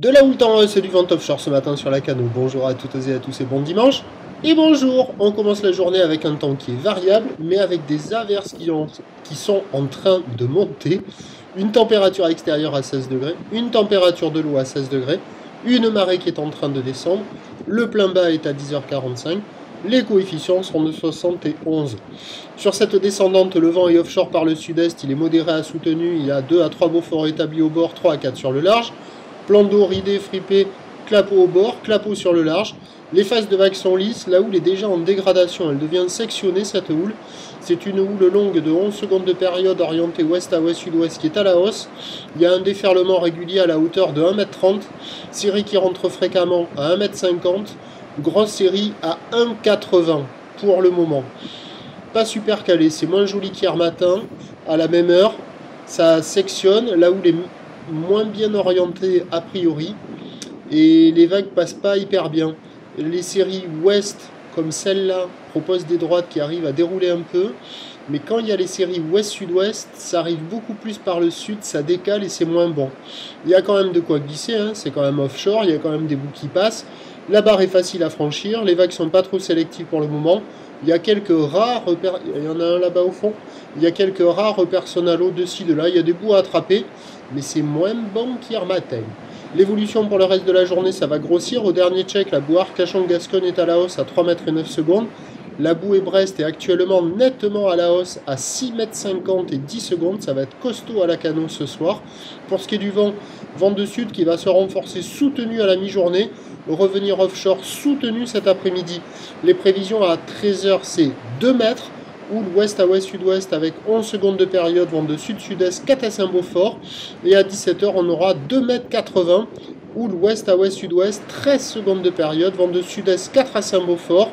De la houle temps c'est du vent offshore ce matin sur la Cano. Bonjour à toutes et à tous et bon dimanche. Et bonjour, on commence la journée avec un temps qui est variable, mais avec des averses qui sont en train de monter. Une température extérieure à 16 degrés, une température de l'eau à 16 degrés, une marée qui est en train de descendre, le plein bas est à 10h45, les coefficients sont de 71. Sur cette descendante, le vent est offshore par le sud-est, il est modéré à soutenu, il y a 2 à 3 Beaufort établis au bord, 3 à 4 sur le large. Plan d'eau ridé, fripé, clapot au bord, clapot sur le large. Les faces de vagues sont lisses, la houle est déjà en dégradation, elle devient sectionnée cette houle. C'est une houle longue de 11 secondes de période orientée ouest à ouest sud-ouest qui est à la hausse. Il y a un déferlement régulier à la hauteur de 1m30, série qui rentre fréquemment à 1m50, grosse série à 1m80 pour le moment. Pas super calé, c'est moins joli qu'hier matin, à la même heure, ça sectionne, la houle est moins bien orienté a priori et les vagues passent pas hyper bien. Les séries ouest comme celle-là proposent des droites qui arrivent à dérouler un peu, mais quand il y a les séries ouest-sud-ouest, ça arrive beaucoup plus par le sud, ça décale et c'est moins bon. Il y a quand même de quoi glisser, hein, c'est quand même offshore, il y a quand même des bouts qui passent. La barre est facile à franchir, les vagues sont pas trop sélectives pour le moment. Il y a quelques rares repères, il y en a un là-bas au fond, il y a quelques rares repères sonalo de ci, de là, il y a des bouts à attraper, mais c'est moins bon qu'hier matin. L'évolution pour le reste de la journée, ça va grossir. Au dernier check, la boue Arcachon-Gascogne est à la hausse à 3,9 m. La boue Brest est actuellement nettement à la hausse à 6,50 m et 10 secondes. Ça va être costaud à la Cano ce soir. Pour ce qui est du vent, vent de sud qui va se renforcer soutenu à la mi-journée. Revenir offshore soutenu cet après-midi. Les prévisions à 13 h, c'est 2 mètres. Houle ouest à ouest sud-ouest avec 11 secondes de période, vent de sud-sud-est 4 à Saint-Beaufort. Et à 17 h, on aura 2,80 m. Houle ouest à ouest sud-ouest, 13 secondes de période, vent de sud-est 4 à Saint-Beaufort.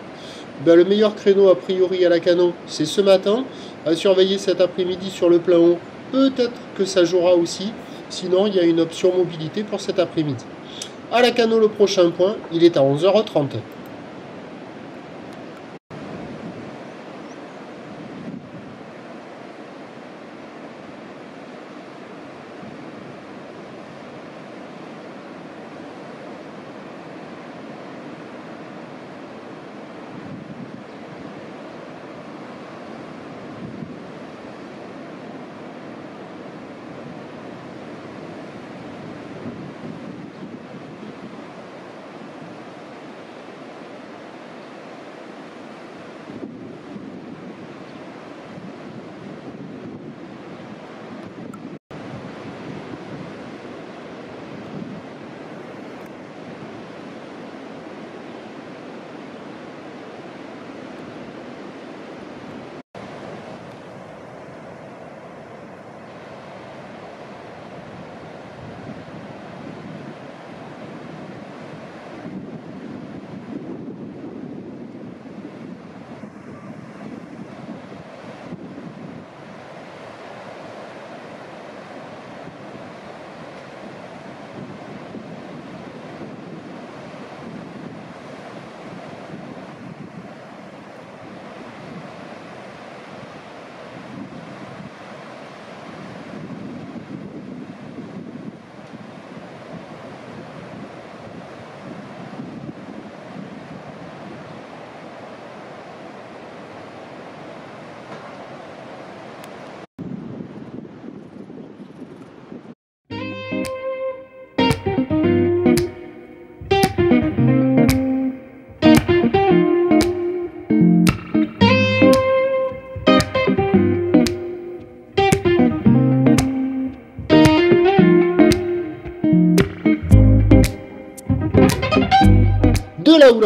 Ben, le meilleur créneau a priori à la Cano, c'est ce matin. À surveiller cet après-midi sur le plein haut, peut-être que ça jouera aussi. Sinon, il y a une option mobilité pour cet après-midi. À la Cano, le prochain point, il est à 11h30. De la houle